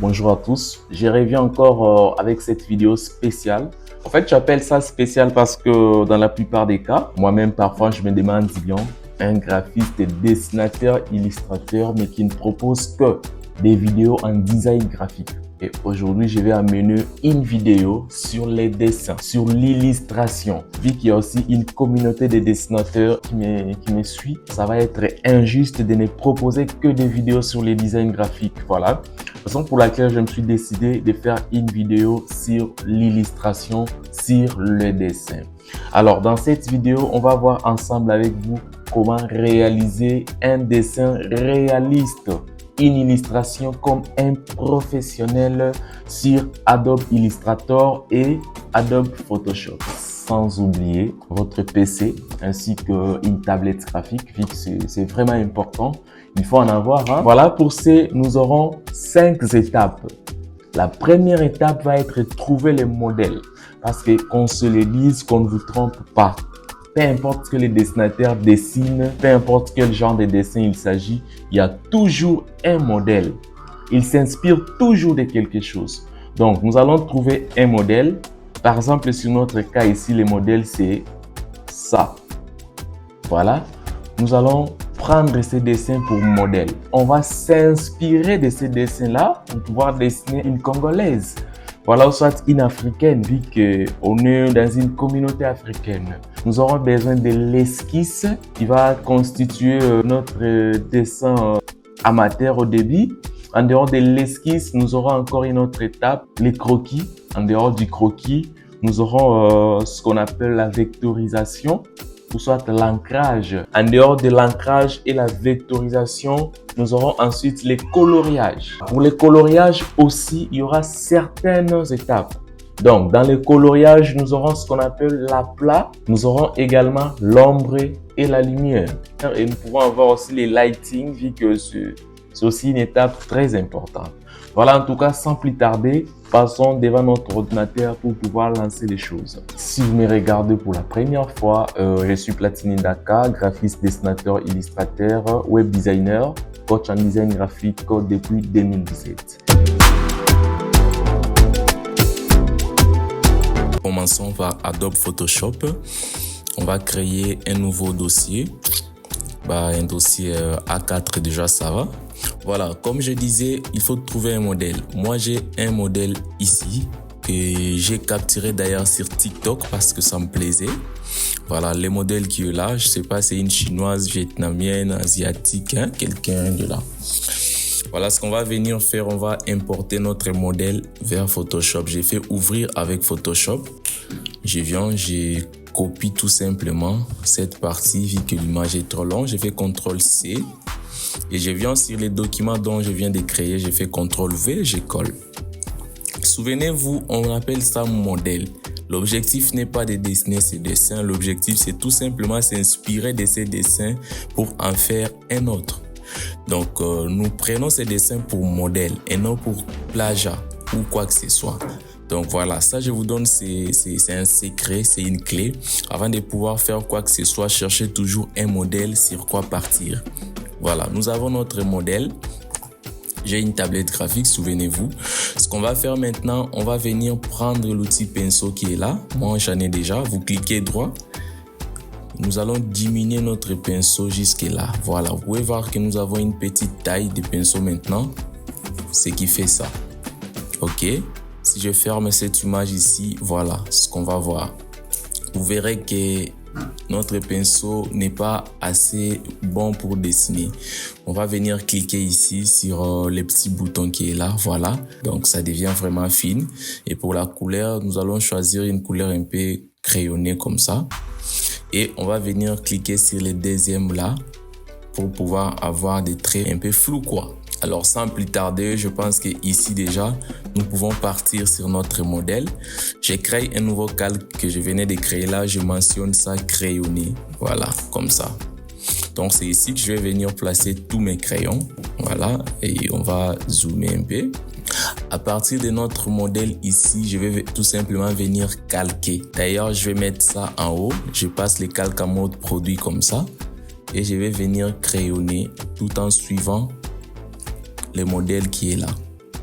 Bonjour à tous, je reviens encore avec cette vidéo spéciale. En fait, j'appelle ça spécial parce que dans la plupart des cas, moi-même parfois je me demande bien, un graphiste, dessinateur, illustrateur, mais qui ne propose que des vidéos en design graphique. Et aujourd'hui, je vais amener une vidéo sur les dessins, sur l'illustration. Vu qu'il y a aussi une communauté de dessinateurs qui me suit, ça va être injuste de ne proposer que des vidéos sur les designs graphiques. Voilà. Raison pour laquelle je me suis décidé de faire une vidéo sur l'illustration, sur le dessin. Alors, dans cette vidéo, on va voir ensemble avec vous comment réaliser un dessin réaliste, une illustration comme un professionnel sur Adobe Illustrator et Adobe Photoshop. Sans oublier votre PC ainsi qu'une tablette graphique, vu que c'est vraiment important. Il faut en avoir. Voilà, pour ce, nous aurons 5 étapes. La première étape va être trouver les modèles. Parce que qu'on se le dise, qu'on ne vous trompe pas. Peu importe ce que les dessinateurs dessinent, peu importe quel genre de dessin il s'agit, il y a toujours un modèle. Il s'inspire toujours de quelque chose. Donc, nous allons trouver un modèle. Par exemple, sur notre cas ici, le modèle, c'est ça. Voilà. Nous allons prendre ces dessins pour modèle. On va s'inspirer de ces dessins-là pour pouvoir dessiner une Congolaise. Voilà, ou soit une Africaine, vu qu'on est dans une communauté africaine. Nous aurons besoin de l'esquisse qui va constituer notre dessin amateur au début. En dehors de l'esquisse, nous aurons encore une autre étape, les croquis. En dehors du croquis, nous aurons ce qu'on appelle la vectorisation, ou soit l'ancrage. En dehors de l'ancrage et la vectorisation, nous aurons ensuite les coloriages. Pour les coloriages aussi, il y aura certaines étapes. Donc, dans les coloriages, nous aurons ce qu'on appelle l'aplat. Nous aurons également l'ombre et la lumière. Et nous pouvons avoir aussi les lighting, vu que c'est aussi une étape très importante. Voilà, en tout cas, sans plus tarder, passons devant notre ordinateur pour pouvoir lancer les choses. Si vous me regardez pour la première fois, je suis Platini Ndaka, graphiste, dessinateur, illustrateur, web designer, coach en design graphique depuis 2017. Commençons par Adobe Photoshop. On va créer un nouveau dossier. Un dossier A4 déjà, ça va. Voilà, comme je disais, il faut trouver un modèle. Moi, j'ai un modèle ici que j'ai capturé d'ailleurs sur TikTok parce que ça me plaisait. Voilà, le modèle qui est là, je sais pas, c'est une chinoise, vietnamienne, asiatique, quelqu'un de là. Voilà ce qu'on va venir faire, on va importer notre modèle vers Photoshop. J'ai fait ouvrir avec Photoshop. Je viens, j'ai copie tout simplement cette partie, vu que l'image est trop longue. J'ai fait CTRL-C et je viens sur les documents dont je viens de créer. J'ai fait CTRL-V, je colle. Souvenez-vous, on appelle ça modèle. L'objectif n'est pas de dessiner ces dessins. L'objectif, c'est tout simplement s'inspirer de ces dessins pour en faire un autre. Donc, nous prenons ces dessins pour modèle et non pour plagiat ou quoi que ce soit. Donc voilà, ça je vous donne, c'est un secret, c'est une clé. Avant de pouvoir faire quoi que ce soit, cherchez toujours un modèle sur quoi partir. Voilà, nous avons notre modèle. J'ai une tablette graphique, souvenez-vous. Ce qu'on va faire maintenant, on va venir prendre l'outil pinceau qui est là. Moi, j'en ai déjà. Vous cliquez droit. Nous allons diminuer notre pinceau jusque là. Voilà, vous pouvez voir que nous avons une petite taille de pinceau maintenant. Ce qui fait ça. OK. Si je ferme cette image ici, voilà ce qu'on va voir. Vous verrez que notre pinceau n'est pas assez bon pour dessiner. On va venir cliquer ici sur le petit bouton qui est là. Voilà, donc ça devient vraiment fine. Et pour la couleur, nous allons choisir une couleur un peu crayonnée comme ça. Et on va venir cliquer sur le deuxième là pour pouvoir avoir des traits un peu flous quoi. Alors sans plus tarder, je pense que ici déjà, nous pouvons partir sur notre modèle. J'ai créé un nouveau calque que je venais de créer là. Je mentionne ça crayonné. Voilà, comme ça. Donc c'est ici que je vais venir placer tous mes crayons. Voilà, et on va zoomer un peu. À partir de notre modèle ici, je vais tout simplement venir calquer. D'ailleurs, je vais mettre ça en haut. Je passe le calque en mode produit comme ça. Et je vais venir crayonner tout en suivant le modèle qui est là.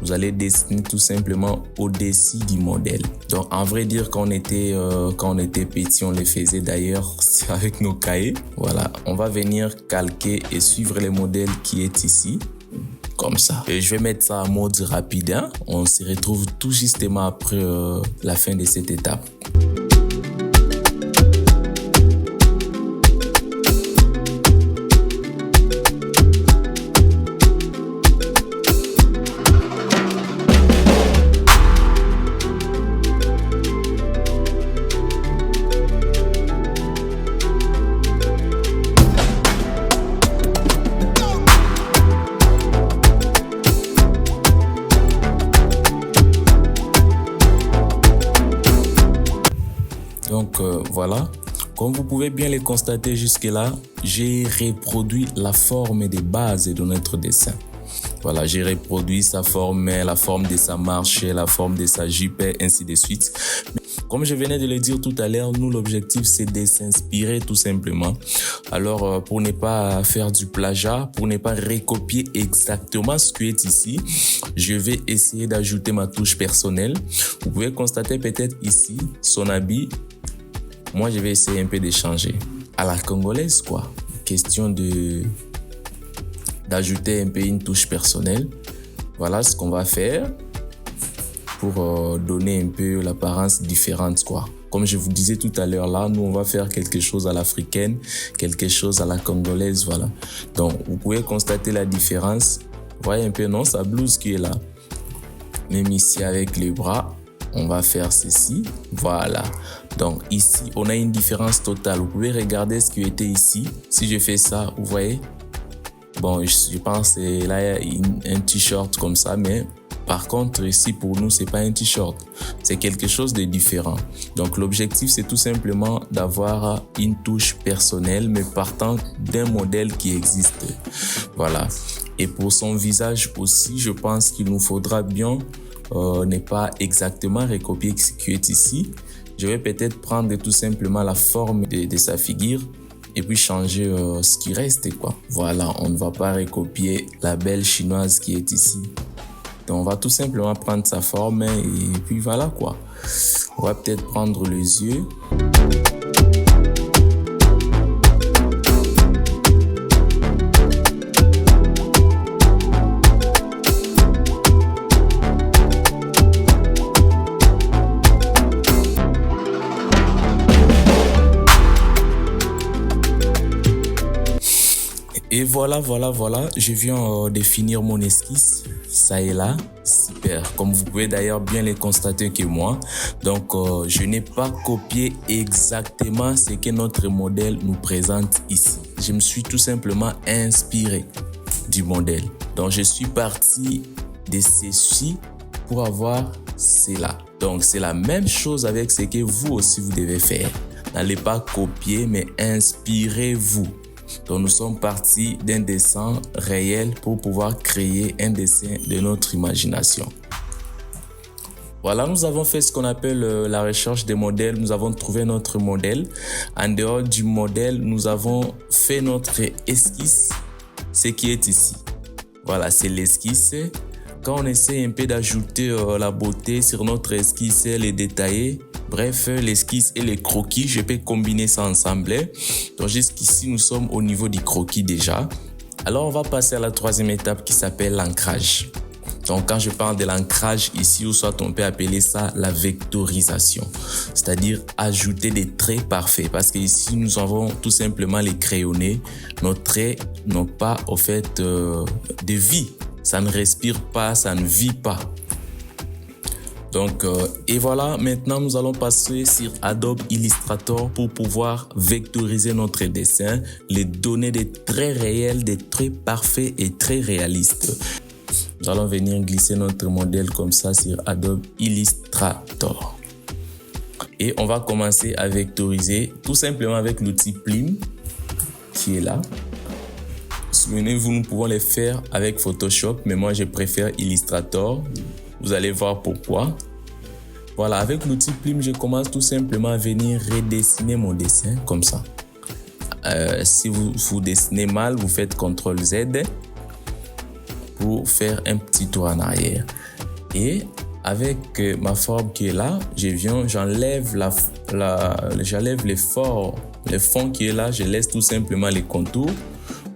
vous allez dessiner tout simplement au-dessus du modèle. Donc, en vrai dire, quand on était petit, on les faisait d'ailleurs avec nos cahiers. Voilà, on va venir calquer et suivre le modèle qui est ici. Comme ça. Et je vais mettre ça en mode rapide. Hein? On se retrouve tout justement après la fin de cette étape. Donc voilà, comme vous pouvez bien le constater jusque-là, j'ai reproduit la forme de base de notre dessin. Voilà, j'ai reproduit sa forme, la forme de sa marche, la forme de sa jupe, ainsi de suite. Mais comme je venais de le dire tout à l'heure, nous, l'objectif, c'est de s'inspirer tout simplement. Alors, pour ne pas faire du plagiat, pour ne pas recopier exactement ce qui est ici, je vais essayer d'ajouter ma touche personnelle. Vous pouvez constater peut-être ici son habit. Moi, je vais essayer un peu de changer. À la congolaise, quoi. Question d'ajouter un peu une touche personnelle. Voilà ce qu'on va faire pour donner un peu l'apparence différente, quoi. Comme je vous disais tout à l'heure, là, nous, on va faire quelque chose à l'africaine, quelque chose à la congolaise, voilà. Donc, vous pouvez constater la différence. Vous voyez un peu, non, sa blouse qui est là. Même ici, avec les bras, on va faire ceci. Voilà. Donc, ici, on a une différence totale. Vous pouvez regarder ce qui était ici. Si je fais ça, vous voyez? Bon, je pense que là, il y a un t-shirt comme ça, mais par contre, ici, pour nous, c'est pas un t-shirt. C'est quelque chose de différent. Donc, l'objectif, c'est tout simplement d'avoir une touche personnelle, mais partant d'un modèle qui existe. Voilà. Et pour son visage aussi, je pense qu'il nous faudra bien ne pas exactement recopier ce qui est ici. Je vais peut-être prendre tout simplement la forme de sa figure et puis changer ce qui reste, quoi. Voilà, on ne va pas recopier la belle chinoise qui est ici. Donc, on va tout simplement prendre sa forme et puis voilà, quoi. On va peut-être prendre les yeux. Et voilà, je viens de finir mon esquisse, ça est là, super. Comme vous pouvez d'ailleurs bien le constater que moi, donc je n'ai pas copié exactement ce que notre modèle nous présente ici. Je me suis tout simplement inspiré du modèle. Donc je suis parti de ceci pour avoir cela. Donc c'est la même chose avec ce que vous aussi vous devez faire. N'allez pas copier, mais inspirez-vous. Donc nous sommes partis d'un dessin réel pour pouvoir créer un dessin de notre imagination. Voilà, nous avons fait ce qu'on appelle la recherche des modèles. Nous avons trouvé notre modèle. En dehors du modèle, nous avons fait notre esquisse, ce qui est ici. Voilà, c'est l'esquisse. Quand on essaie un peu d'ajouter la beauté sur notre esquisse, les détailler, bref, l'esquisse et les croquis, je peux combiner ça ensemble. Donc jusqu'ici, nous sommes au niveau du croquis déjà. Alors, on va passer à la troisième étape qui s'appelle l'ancrage. Donc, quand je parle de l'ancrage ici, ou soit on peut appeler ça la vectorisation, c'est-à-dire ajouter des traits parfaits. Parce que ici, nous avons tout simplement les crayonnés. Nos traits n'ont pas, au fait, de vie. Ça ne respire pas, ça ne vit pas. Donc, et voilà, maintenant nous allons passer sur Adobe Illustrator pour pouvoir vectoriser notre dessin, les donner des traits réels, des traits parfaits et très réalistes. Nous allons venir glisser notre modèle comme ça sur Adobe Illustrator. Et on va commencer à vectoriser tout simplement avec l'outil Plume qui est là. Souvenez-vous, nous pouvons les faire avec Photoshop, mais moi je préfère Illustrator. Vous allez voir pourquoi. Voilà, avec l'outil Plume, je commence tout simplement à venir redessiner mon dessin comme ça. Si vous dessinez mal, vous faites CTRL Z pour faire un petit tour en arrière. Et avec ma forme qui est là, j'enlève j'enlève les fonds qui est là, je laisse tout simplement les contours.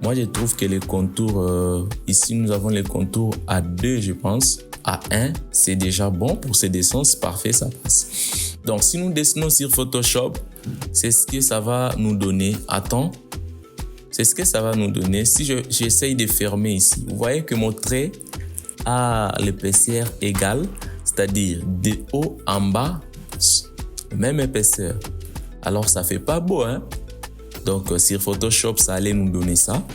Moi, je trouve que les contours, ici, nous avons les contours à 2, je pense. À 1, c'est déjà bon pour ce dessin, c'est parfait, ça passe. Donc, si nous dessinons sur Photoshop, c'est ce que ça va nous donner. Attends, c'est ce que ça va nous donner. Si j'essaye de fermer ici, vous voyez que mon trait a l'épaisseur égale, c'est-à-dire de haut en bas, même épaisseur. Alors, ça fait pas beau, hein? Donc, sur Photoshop, ça allait nous donner ça.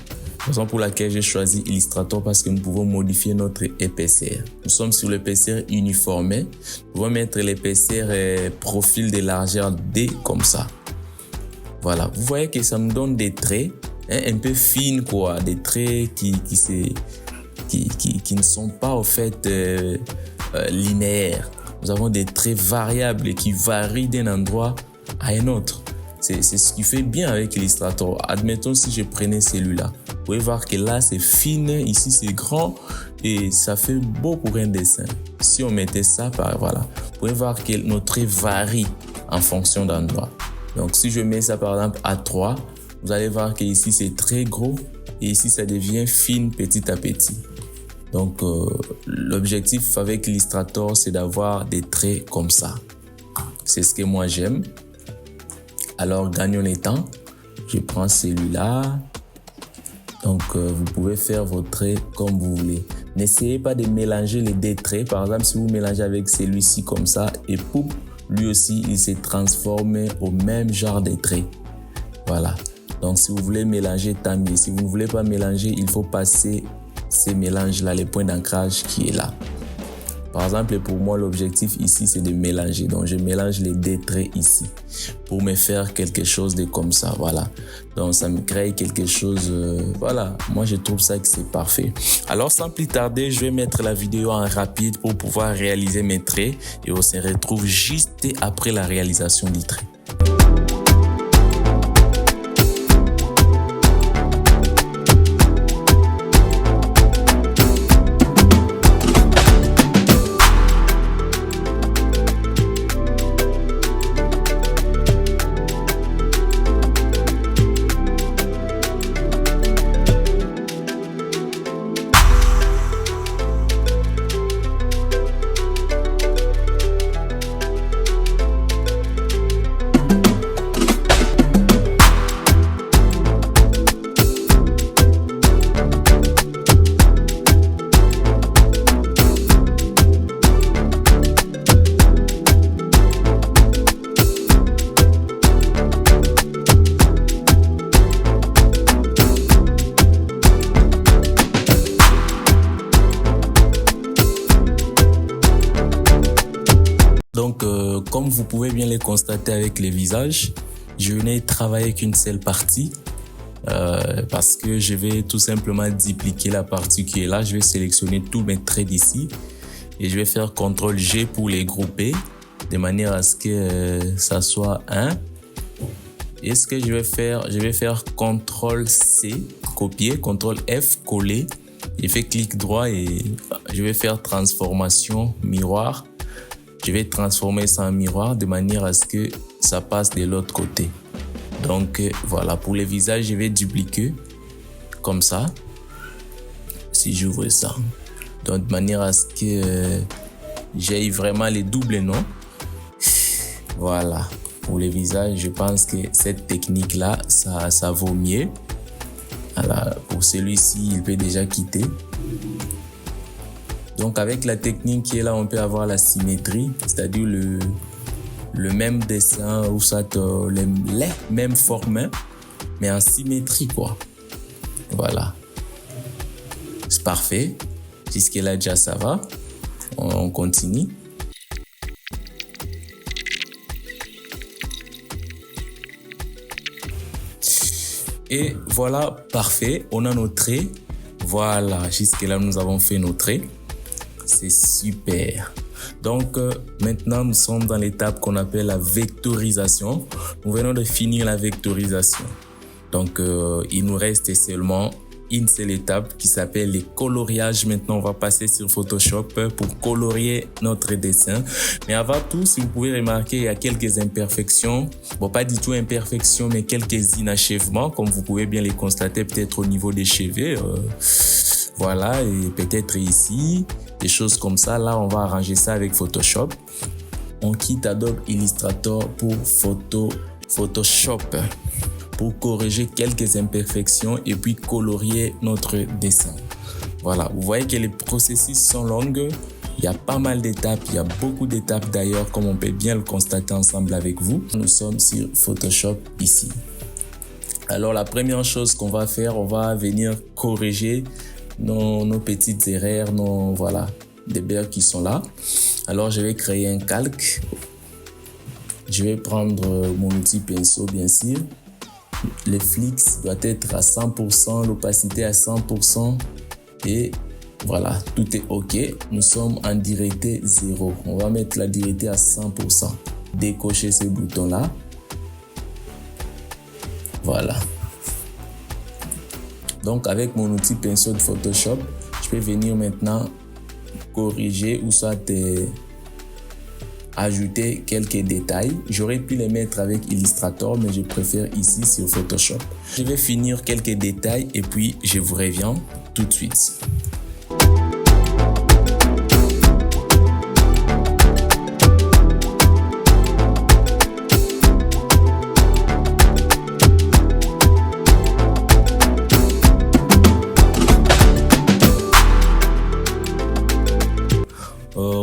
Raison pour laquelle j'ai choisi Illustrator parce que nous pouvons modifier notre épaisseur. Nous sommes sur l'épaisseur uniformée. Nous pouvons mettre l'épaisseur profil de largeur D comme ça. Voilà. Vous voyez que ça nous donne des traits un peu fines, quoi. Des traits qui ne sont pas, au fait, linéaires. Nous avons des traits variables qui varient d'un endroit à un autre. C'est ce qui fait bien avec Illustrator. Admettons si je prenais celui-là. Vous pouvez voir que là, c'est fine, ici, c'est grand et ça fait beau pour un dessin. Si on mettait ça, voilà. Vous pouvez voir que nos traits varient en fonction d'endroit. Donc, si je mets ça, par exemple, à 3, vous allez voir que ici, c'est très gros et ici, ça devient fine petit à petit. Donc, l'objectif avec Illustrator, c'est d'avoir des traits comme ça. C'est ce que moi, j'aime. Alors, gagnons le temps. Je prends celui-là. Donc, vous pouvez faire vos traits comme vous voulez. N'essayez pas de mélanger les deux traits. Par exemple, si vous mélangez avec celui-ci comme ça, et pouf, lui aussi, il se transforme au même genre de traits. Voilà. Donc, si vous voulez mélanger, tant mieux. Si vous ne voulez pas mélanger, il faut passer ces mélanges-là, les points d'ancrage qui est là. Par exemple, pour moi, l'objectif ici, c'est de mélanger. Donc, je mélange les deux traits ici pour me faire quelque chose de comme ça. Voilà. Donc, ça me crée quelque chose. Voilà. Moi, je trouve ça que c'est parfait. Alors, sans plus tarder, je vais mettre la vidéo en rapide pour pouvoir réaliser mes traits. Et on se retrouve juste après la réalisation du trait. Donc, comme vous pouvez bien le constater avec les visages, je n'ai travaillé qu'une seule partie parce que je vais tout simplement dupliquer la partie qui est là. Je vais sélectionner tous mes traits d'ici et je vais faire CTRL-G pour les grouper de manière à ce que ça soit un. Et ce que je vais faire CTRL-C, copier, CTRL-F, coller. Je fais clic droit et je vais faire transformation miroir. Je vais transformer ça en miroir de manière à ce que ça passe de l'autre côté. Donc voilà, pour les visages, je vais dupliquer comme ça. Si j'ouvre ça. Donc de manière à ce que j'aille vraiment les doubles noms. Voilà. Pour les visages, je pense que cette technique-là, ça vaut mieux. Voilà. Pour celui-ci, il peut déjà quitter. Donc, avec la technique qui est là, on peut avoir la symétrie, c'est-à-dire le même dessin ou ça les mêmes formes, mais en symétrie, quoi. Voilà. C'est parfait. Jusque-là, déjà, ça va. On continue. Et voilà, parfait. On a nos traits. Voilà, jusque-là, nous avons fait nos traits. C'est super. Donc, maintenant, nous sommes dans l'étape qu'on appelle la vectorisation. Nous venons de finir la vectorisation. Donc, il nous reste seulement une seule étape qui s'appelle les coloriages. Maintenant, on va passer sur Photoshop pour colorier notre dessin. Mais avant tout, si vous pouvez remarquer, il y a quelques imperfections. Bon, pas du tout imperfections, mais quelques inachèvements, comme vous pouvez bien les constater peut-être au niveau des cheveux. Voilà, et peut-être ici, des choses comme ça. Là, on va arranger ça avec Photoshop. On quitte Adobe Illustrator pour Photoshop pour corriger quelques imperfections et puis colorier notre dessin. Voilà, vous voyez que les processus sont longs. Il y a pas mal d'étapes, il y a beaucoup d'étapes d'ailleurs, comme on peut bien le constater ensemble avec vous. Nous sommes sur Photoshop ici. Alors, la première chose qu'on va faire, on va venir corriger nos petites erreurs, voilà, des bugs qui sont là. Alors, je vais créer un calque. Je vais prendre mon outil pinceau, bien sûr. Le flix doit être à 100%, l'opacité à 100%. Et voilà, tout est OK. Nous sommes en directé 0. On va mettre la directé à 100%. Décocher ce bouton-là. Voilà. Donc, avec mon outil pinceau de Photoshop, je peux venir maintenant corriger ou soit ajouter quelques détails. J'aurais pu les mettre avec Illustrator, mais je préfère ici sur Photoshop. Je vais finir quelques détails et puis je vous reviens tout de suite.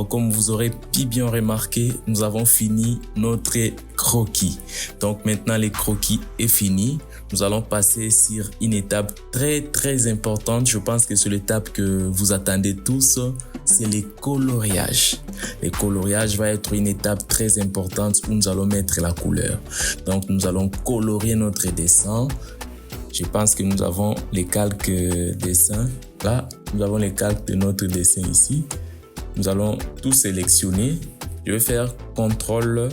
Comme vous aurez bien remarqué, nous avons fini notre croquis. Donc maintenant, le croquis est fini. Nous allons passer sur une étape très importante. Je pense que c'est l'étape que vous attendez tous. C'est le coloriage. Le coloriage va être une étape très importante où nous allons mettre la couleur. Donc nous allons colorier notre dessin. Je pense que nous avons les calques dessin. Là, nous avons les calques de notre dessin ici. Nous allons tout sélectionner. Je vais faire CTRL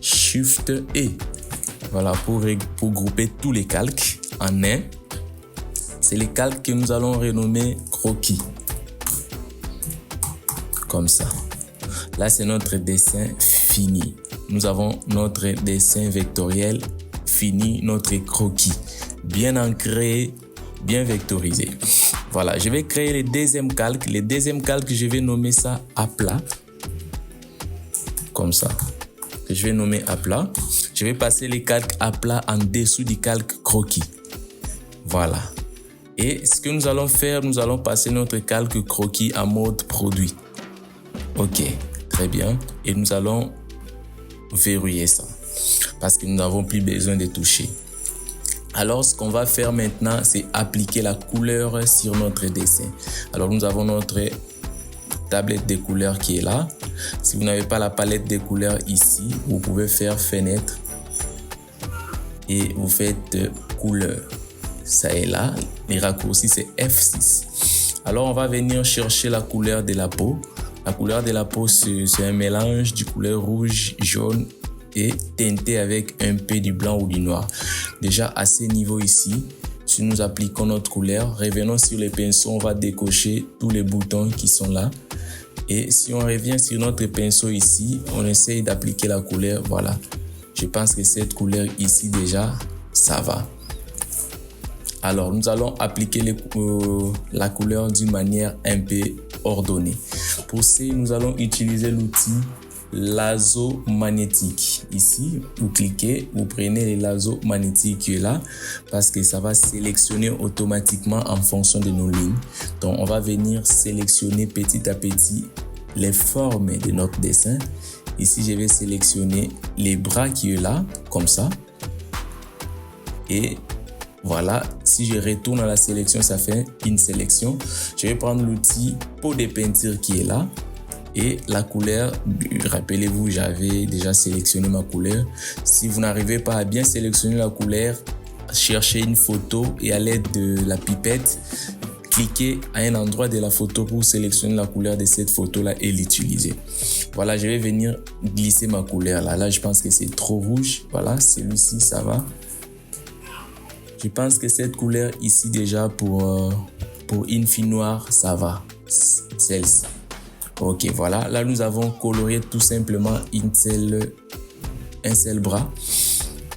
SHIFT E. Voilà, pour grouper tous les calques en un. C'est les calques que nous allons renommer croquis. Comme ça. Là, c'est notre dessin fini. Nous avons notre dessin vectoriel fini, notre croquis. Bien ancré, bien vectorisé. Voilà, je vais créer le deuxième calque. Le deuxième calque, je vais nommer ça à plat. Comme ça. Je vais nommer à plat. Je vais passer les calques à plat en dessous du calque croquis. Voilà. Et ce que nous allons faire, nous allons passer notre calque croquis en mode produit. OK, très bien. Et nous allons verrouiller ça. Parce que nous n'avons plus besoin de toucher. Alors, ce qu'on va faire maintenant, c'est appliquer la couleur sur notre dessin. Alors, nous avons notre tablette de couleurs qui est là. Si vous n'avez pas la palette de couleurs ici, vous pouvez faire fenêtre et vous faites couleur. Ça est là. Les raccourcis, c'est F6. Alors, on va venir chercher la couleur de la peau. La couleur de la peau, c'est un mélange de couleur rouge, jaune et teinté avec un peu du blanc ou du noir. Déjà à ce niveau ici, si nous appliquons notre couleur, revenons sur les pinceaux, on va décocher tous les boutons qui sont là. Et si on revient sur notre pinceau ici, on essaye d'appliquer la couleur. Voilà, je pense que cette couleur ici déjà, ça va. Alors, nous allons appliquer la couleur d'une manière un peu ordonnée. Pour ça, nous allons utiliser l'outil lasso magnétique. Ici, vous cliquez, vous prenez le lasso magnétique qui est là parce que ça va sélectionner automatiquement en fonction de nos lignes. Donc, on va venir sélectionner petit à petit les formes de notre dessin. Ici, je vais sélectionner les bras qui est là, comme ça. Et voilà, si je retourne à la sélection, ça fait une sélection. Je vais prendre l'outil pot de peinture qui est là. Et la couleur, rappelez-vous, j'avais déjà sélectionné ma couleur. Si vous n'arrivez pas à bien sélectionner la couleur, cherchez une photo et à l'aide de la pipette, cliquez à un endroit de la photo pour sélectionner la couleur de cette photo-là et l'utiliser. Voilà, je vais venir glisser ma couleur là. Là, je pense que c'est trop rouge. Voilà, celui-ci, ça va. Je pense que cette couleur ici déjà pour une fille noire, ça va. Celle-ci. Ok, voilà. Là, nous avons coloré tout simplement un seul bras.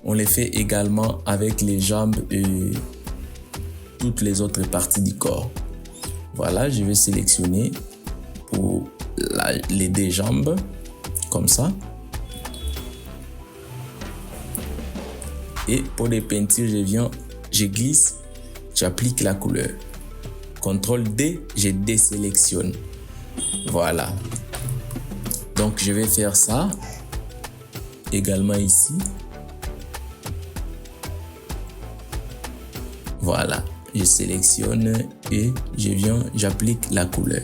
On les fait également avec les jambes et toutes les autres parties du corps. Voilà, je vais sélectionner pour les deux jambes, comme ça. Et pour les peintures, je glisse, j'applique la couleur. CTRL D, je désélectionne. Voilà. Donc, je vais faire ça également ici. Voilà. Je sélectionne et j'applique la couleur.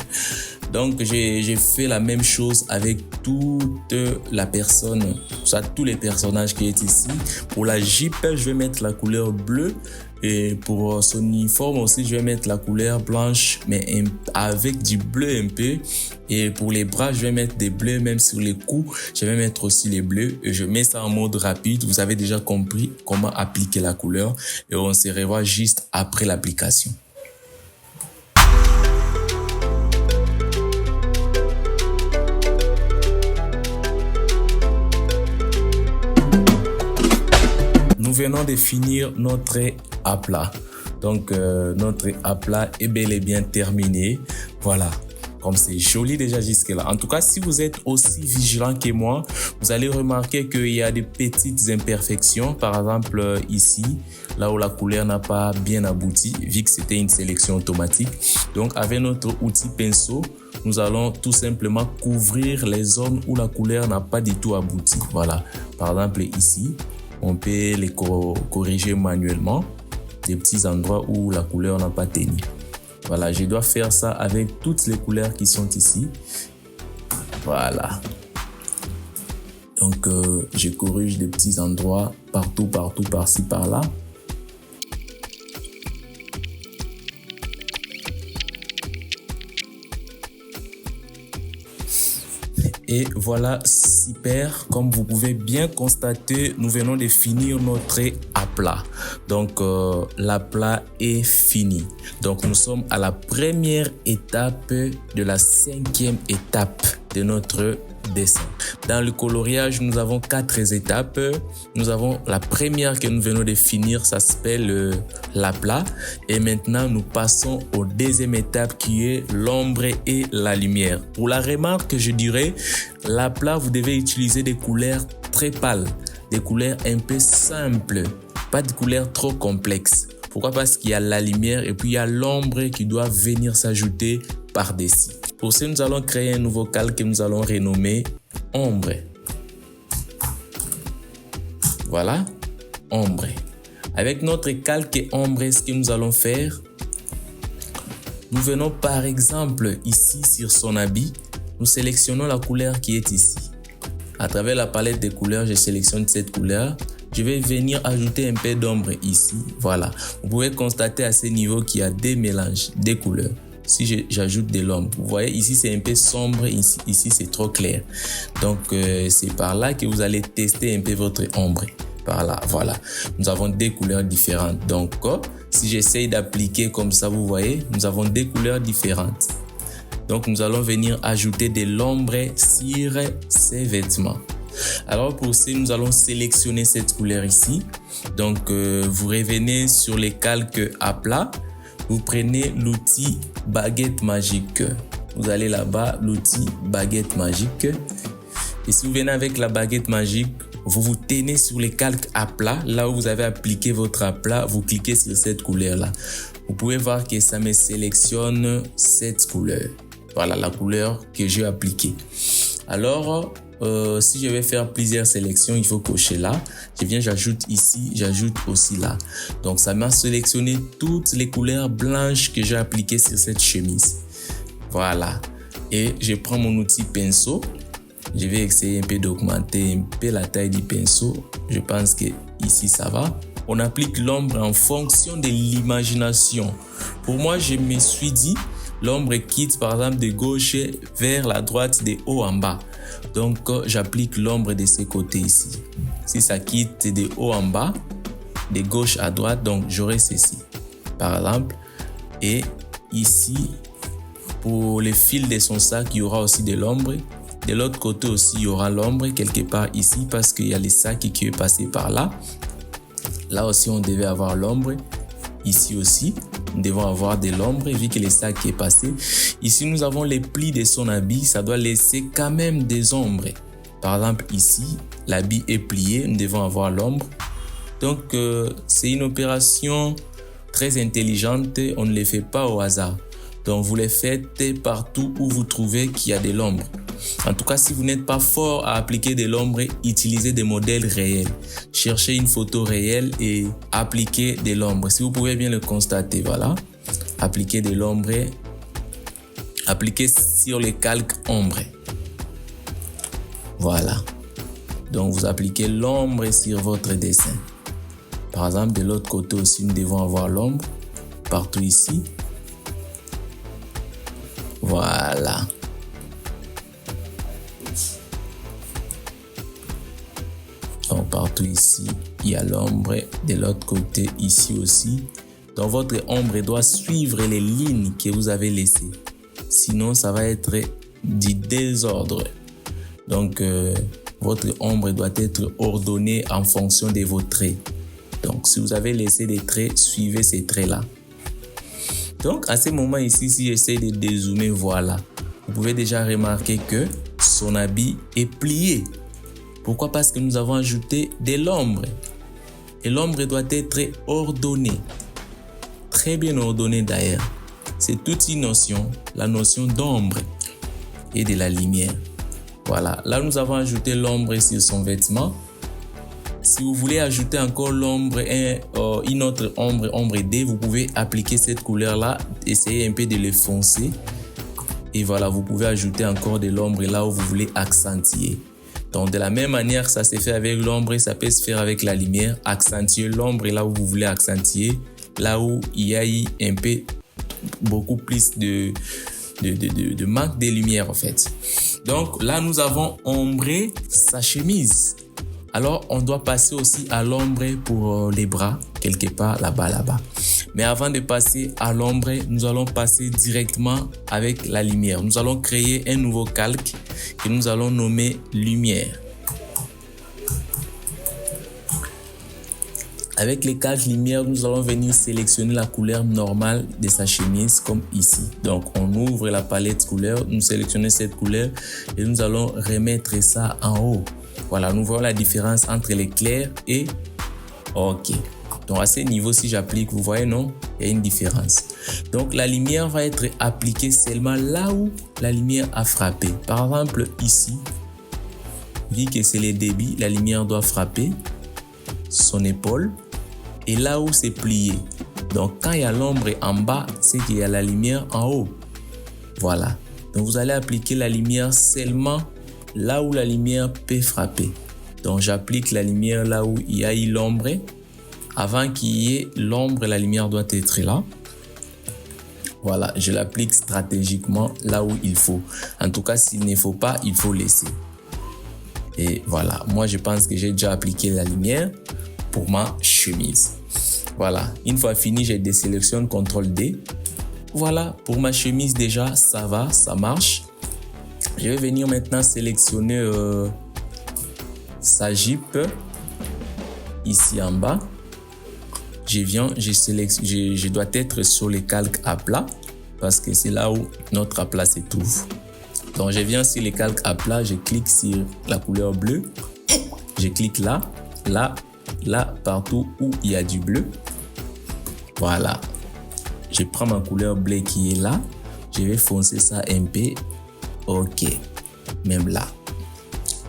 Donc, j'ai fait la même chose avec toute la personne, tous les personnages qui sont ici. Pour la Jeep, je vais mettre la couleur bleue. Et pour son uniforme aussi, je vais mettre la couleur blanche, mais avec du bleu un peu. Et pour les bras, je vais mettre des bleus, même sur les coups, je vais mettre aussi les bleus. Et je mets ça en mode rapide. Vous avez déjà compris comment appliquer la couleur. Et on se revoit juste après l'application. Nous venons de finir notre aplat. Donc, notre aplat est bel et bien terminé. Voilà. Comme c'est joli déjà jusque-là. En tout cas, si vous êtes aussi vigilant que moi, vous allez remarquer qu'il y a des petites imperfections. Par exemple, ici, là où la couleur n'a pas bien abouti, vu que c'était une sélection automatique. Donc, avec notre outil pinceau, nous allons tout simplement couvrir les zones où la couleur n'a pas du tout abouti. Voilà. Par exemple, ici, on peut les corriger manuellement, des petits endroits où la couleur n'a pas tenu. Voilà, je dois faire ça avec toutes les couleurs qui sont ici. Voilà. Donc, je corrige des petits endroits partout, par-ci, par-là. Et voilà, super. Comme vous pouvez bien constater, nous venons de finir notre aplat. Donc, l'aplat est fini. Donc, nous sommes à la première étape de la 5e étape de notre dessin. Dans le coloriage, nous avons 4 étapes. Nous avons la première que nous venons de finir, ça s'appelle l'aplat. Et maintenant, nous passons aux 2e étape qui est l'ombre et la lumière. Pour la remarque, je dirais, l'aplat, vous devez utiliser des couleurs très pâles, des couleurs un peu simples, pas de couleurs trop complexes. Pourquoi? Parce qu'il y a la lumière et puis il y a l'ombre qui doit venir s'ajouter par-dessus. Pour ça, nous allons créer un nouveau calque que nous allons renommer ombre. Voilà, ombre. Avec notre calque ombre, ce que nous allons faire, nous venons par exemple ici sur son habit, nous sélectionnons la couleur qui est ici. À travers la palette de couleurs, je sélectionne cette couleur. Je vais venir ajouter un peu d'ombre ici. Voilà. Vous pouvez constater à ce niveau qu'il y a des mélanges, des couleurs. Si j'ajoute de l'ombre, vous voyez ici c'est un peu sombre, ici c'est trop clair. Donc c'est par là que vous allez tester un peu votre ombre. Par là, voilà. Nous avons des couleurs différentes. Donc si j'essaye d'appliquer comme ça, vous voyez, nous avons des couleurs différentes. Donc nous allons venir ajouter de l'ombre sur ces vêtements. Alors pour ça, nous allons sélectionner cette couleur ici. Donc vous revenez sur les calques à plat. Vous prenez l'outil baguette magique. Vous allez là-bas, l'outil baguette magique. Et si vous venez avec la baguette magique, vous vous tenez sur les calques à plat. Là où vous avez appliqué votre aplat, vous cliquez sur cette couleur-là. Vous pouvez voir que ça me sélectionne cette couleur. Voilà la couleur que j'ai appliquée. Alors, si je vais faire plusieurs sélections, il faut cocher là. Je viens, j'ajoute ici, j'ajoute aussi là. Donc, ça m'a sélectionné toutes les couleurs blanches que j'ai appliquées sur cette chemise. Voilà. Et je prends mon outil pinceau. Je vais essayer un peu d'augmenter un peu la taille du pinceau. Je pense que ici, ça va. On applique l'ombre en fonction de l'imagination. Pour moi, je me suis dit, l'ombre quitte par exemple de gauche vers la droite, de haut en bas. Donc, j'applique l'ombre de ces côtés ici. Si ça quitte de haut en bas, de gauche à droite, donc j'aurai ceci, par exemple. Et ici, pour les fils de son sac, il y aura aussi de l'ombre. De l'autre côté aussi, il y aura l'ombre quelque part ici parce qu'il y a les sacs qui est passé par là. Là aussi, on devait avoir l'ombre. Ici aussi, nous devons avoir de l'ombre vu que le sac est passé. Ici, nous avons les plis de son habit. Ça doit laisser quand même des ombres. Par exemple, ici, l'habit est plié. Nous devons avoir l'ombre. Donc, c'est une opération très intelligente. On ne les fait pas au hasard. Donc, vous les faites partout où vous trouvez qu'il y a de l'ombre. En tout cas, si vous n'êtes pas fort à appliquer de l'ombre, utilisez des modèles réels. Cherchez une photo réelle et appliquez de l'ombre. Si vous pouvez bien le constater, voilà. Appliquez de l'ombre. Appliquez sur les calques ombre. Voilà. Donc, vous appliquez l'ombre sur votre dessin. Par exemple, de l'autre côté aussi, nous devons avoir l'ombre. Partout ici. Voilà. Donc, partout ici, il y a l'ombre. De l'autre côté, ici aussi. Donc, votre ombre doit suivre les lignes que vous avez laissées. Sinon, ça va être du désordre. Donc, votre ombre doit être ordonnée en fonction de vos traits. Donc, si vous avez laissé des traits, suivez ces traits-là. Donc, à ce moment ici, si j'essaie de dézoomer, voilà. Vous pouvez déjà remarquer que son habit est plié. Pourquoi? Parce que nous avons ajouté de l'ombre. Et l'ombre doit être ordonnée. Très bien ordonnée d'ailleurs. C'est toute une notion, la notion d'ombre et de la lumière. Voilà. Là, nous avons ajouté l'ombre sur son vêtement. Si vous voulez ajouter encore l'ombre, une autre ombre, ombre D, vous pouvez appliquer cette couleur-là, essayez un peu de le foncer. Et voilà, vous pouvez ajouter encore de l'ombre là où vous voulez accentuer. Donc, de la même manière, ça se fait avec l'ombre, ça peut se faire avec la lumière. Accentuer l'ombre là où vous voulez accentuer, là où il y a eu un peu beaucoup plus de manque de lumière en fait. Donc, là, nous avons ombré sa chemise. Alors, on doit passer aussi à l'ombre pour les bras, quelque part là-bas. Mais avant de passer à l'ombre, nous allons passer directement avec la lumière. Nous allons créer un nouveau calque que nous allons nommer lumière. Avec les calques lumière, nous allons venir sélectionner la couleur normale de sa chemise comme ici. Donc, on ouvre la palette couleur, nous sélectionnons cette couleur et nous allons remettre ça en haut. Voilà, nous voyons la différence entre les clairs et OK. Donc, à ce niveau, si j'applique, vous voyez, non? Il y a une différence. Donc, la lumière va être appliquée seulement là où la lumière a frappé. Par exemple, ici, vu que c'est le débit, la lumière doit frapper son épaule et là où c'est plié. Donc, quand il y a l'ombre en bas, c'est qu'il y a la lumière en haut. Voilà. Donc, vous allez appliquer la lumière seulement là où la lumière peut frapper. Donc, j'applique la lumière là où il y a eu l'ombre. Avant qu'il y ait l'ombre, la lumière doit être là. Voilà, je l'applique stratégiquement là où il faut. En tout cas, s'il ne faut pas, il faut laisser. Et voilà, moi je pense que j'ai déjà appliqué la lumière pour ma chemise. Voilà, une fois fini, je désélectionne CTRL D. Voilà, pour ma chemise déjà, ça va, ça marche. Je vais venir maintenant sélectionner sa jupe ici en bas. Je dois être sur le calque à plat parce que c'est là où notre à plat se trouve. Donc, je viens sur le calque à plat, je clique sur la couleur bleue. Je clique là, là, là, partout où il y a du bleu. Voilà. Je prends ma couleur bleue qui est là. Je vais foncer ça un peu. OK. Même là.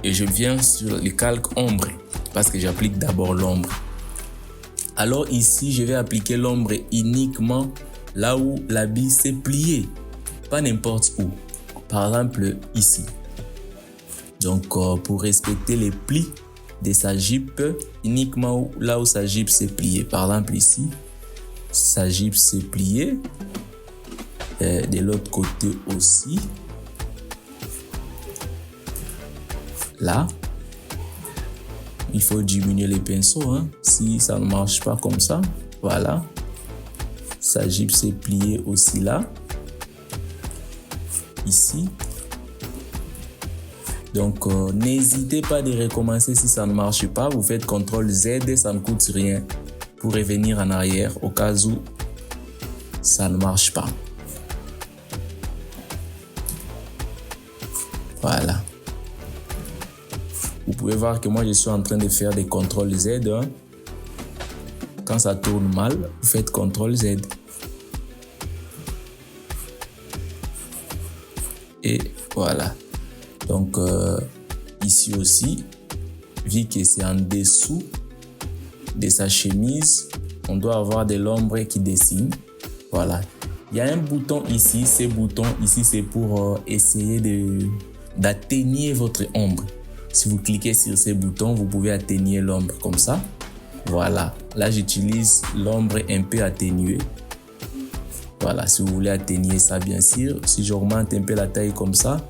Et je viens sur le calque ombre parce que j'applique d'abord l'ombre. Alors ici, je vais appliquer l'ombre uniquement là où l'habit s'est plié. Pas n'importe où. Par exemple, ici. Donc, pour respecter les plis de sa jupe, uniquement là où sa jupe s'est pliée. Par exemple, ici, sa jupe s'est pliée. De l'autre côté aussi. Là. il faut diminuer les pinceaux, hein. Si ça ne marche pas comme ça, voilà. Sa jupe s'est pliée aussi là. Ici. Donc, n'hésitez pas de recommencer si ça ne marche pas. Vous faites CTRL Z, ça ne coûte rien pour revenir en arrière au cas où ça ne marche pas. Voilà. Vous pouvez voir que moi, je suis en train de faire des CTRL Z. Hein. Quand ça tourne mal, vous faites CTRL Z. Et voilà. Donc, ici aussi, vu que c'est en dessous de sa chemise, on doit avoir de l'ombre qui dessine. Voilà. Il y a un bouton ici. Ces boutons ici, c'est pour essayer d'atténuer votre ombre. Si vous cliquez sur ces boutons, vous pouvez atténuer l'ombre comme ça. Voilà. Là, j'utilise l'ombre un peu atténuée. Voilà. Si vous voulez atténuer ça, bien sûr. Si j'augmente un peu la taille comme ça,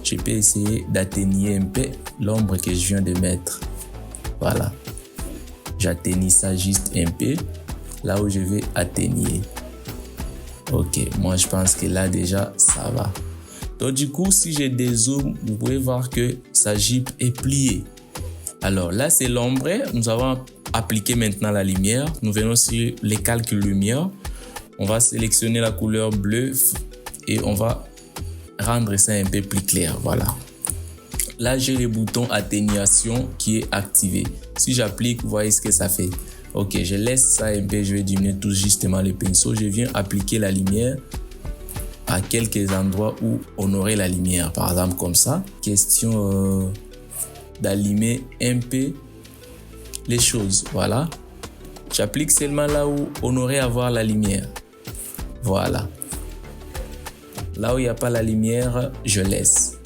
je peux essayer d'atténuer un peu l'ombre que je viens de mettre. Voilà. J'atténue ça juste un peu. Là où je vais atténuer. Ok. Moi, je pense que là, déjà, ça va. Donc, du coup, si j'ai des zooms, vous pouvez voir que sa jupe est pliée. Alors, là, c'est l'ombre. Nous avons appliqué maintenant la lumière. Nous venons sur les calques lumière. On va sélectionner la couleur bleue et on va rendre ça un peu plus clair. Voilà. Là, j'ai le bouton atténuation qui est activé. Si j'applique, vous voyez ce que ça fait. Ok, je laisse ça un peu. Je vais diminuer tout justement le pinceau. Je viens appliquer la lumière à quelques endroits où on aurait la lumière. Par exemple, comme ça. Question d'allumer un peu les choses. Voilà. J'applique seulement là où on aurait à voir la lumière. Voilà. Là où il n'y a pas la lumière, je laisse.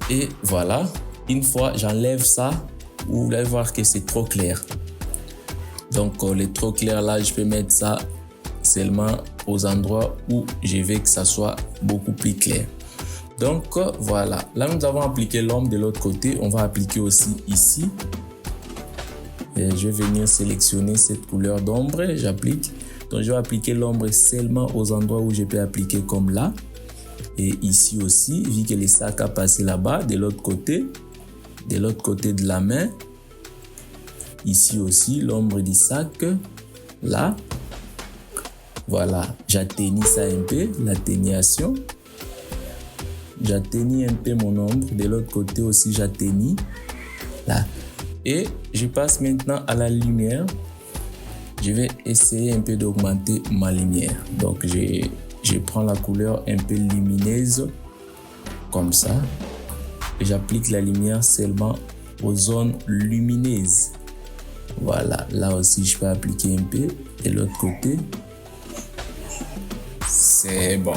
Et voilà. Une fois, j'enlève ça. Vous allez voir que c'est trop clair. Donc, le trop clair là, je peux mettre ça seulement aux endroits où je veux que ça soit beaucoup plus clair. Donc, voilà. Là, nous avons appliqué l'ombre de l'autre côté. On va appliquer aussi ici. Et je vais venir sélectionner cette couleur d'ombre. J'applique. Donc, je vais appliquer l'ombre seulement aux endroits où je peux appliquer comme là. Et ici aussi, vu que le sac a passé là-bas, de l'autre côté de la main. Ici aussi, l'ombre du sac. Là. Voilà. J'atténue ça un peu, l'atténuation. J'atténue un peu mon ombre. De l'autre côté aussi, j'atténue. Là. Et je passe maintenant à la lumière. Je vais essayer un peu d'augmenter ma lumière. Donc, je prends la couleur un peu lumineuse, comme ça. Et j'applique la lumière seulement aux zones lumineuses. Voilà. Là aussi, je peux appliquer un peu. De l'autre côté. C'est bon.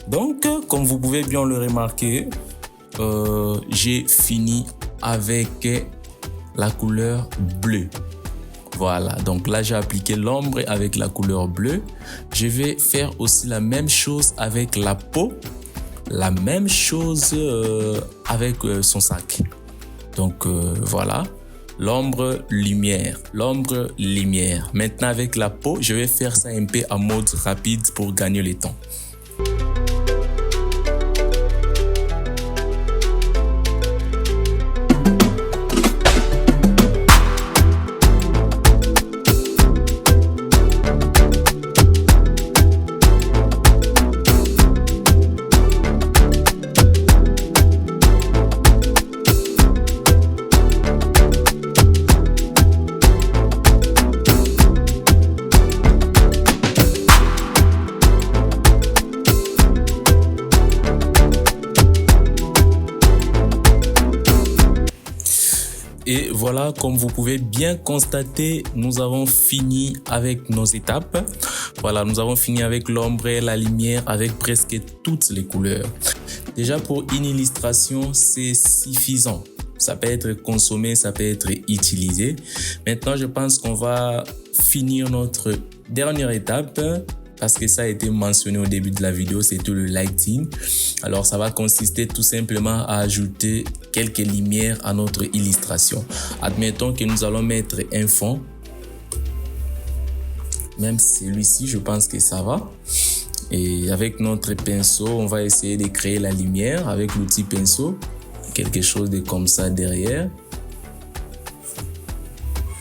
Donc, comme vous pouvez bien le remarquer, j'ai fini avec la couleur bleue. Voilà, donc là j'ai appliqué l'ombre avec la couleur bleue. Je vais faire aussi la même chose avec la peau, la même chose avec son sac. Donc voilà, l'ombre, lumière, l'ombre, lumière. Maintenant avec la peau, je vais faire ça un peu en mode rapide pour gagner le temps. Et voilà, comme vous pouvez bien constater, nous avons fini avec nos étapes. Voilà, nous avons fini avec l'ombre, la lumière, avec presque toutes les couleurs. Déjà pour une illustration, c'est suffisant. Ça peut être consommé, ça peut être utilisé. Maintenant, je pense qu'on va finir notre dernière étape parce que ça a été mentionné au début de la vidéo, c'est tout le lighting. Alors, ça va consister tout simplement à ajouter quelques lumières à notre illustration. Admettons que nous allons mettre un fond. Même celui-ci, je pense que ça va. Et avec notre pinceau, on va essayer de créer la lumière avec l'outil pinceau. Quelque chose de comme ça derrière.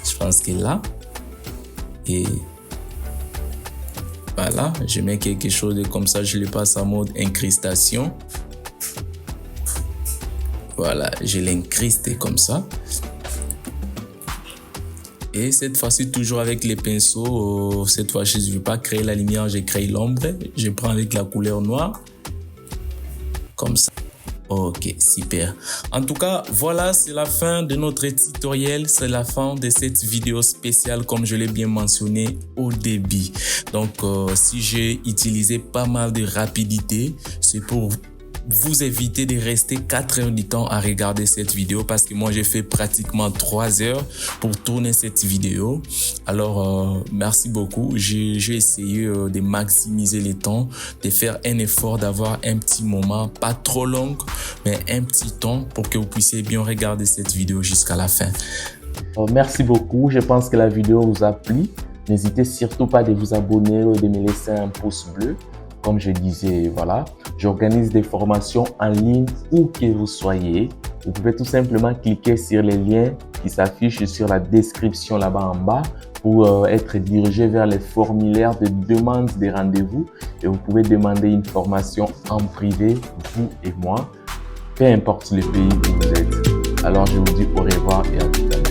Je pense que là. Et voilà, je mets quelque chose de comme ça, je le passe en mode incrustation. Voilà, je l'incruste comme ça. Et cette fois-ci, toujours avec les pinceaux, cette fois-ci, je ne vais pas créer la lumière, je crée l'ombre. Je prends avec la couleur noire, comme ça. Ok, super. En tout cas, voilà, c'est la fin de notre tutoriel. C'est la fin de cette vidéo spéciale, comme je l'ai bien mentionné au début. Donc, si j'ai utilisé pas mal de rapidité, c'est pour vous éviter de rester 4 heures du temps à regarder cette vidéo parce que moi j'ai fait pratiquement 3 heures pour tourner cette vidéo. Alors merci beaucoup. J'ai essayé de maximiser le temps, de faire un effort, d'avoir un petit moment, pas trop long, mais un petit temps pour que vous puissiez bien regarder cette vidéo jusqu'à la fin. Merci beaucoup. Je pense que la vidéo vous a plu. N'hésitez surtout pas de vous abonner ou de me laisser un pouce bleu. Comme je disais, voilà, j'organise des formations en ligne où que vous soyez. Vous pouvez tout simplement cliquer sur les liens qui s'affichent sur la description là-bas en bas pour être dirigé vers les formulaires de demande des rendez-vous. Et vous pouvez demander une formation en privé, vous et moi, peu importe le pays où vous êtes. Alors, je vous dis au revoir et à tout à l'heure.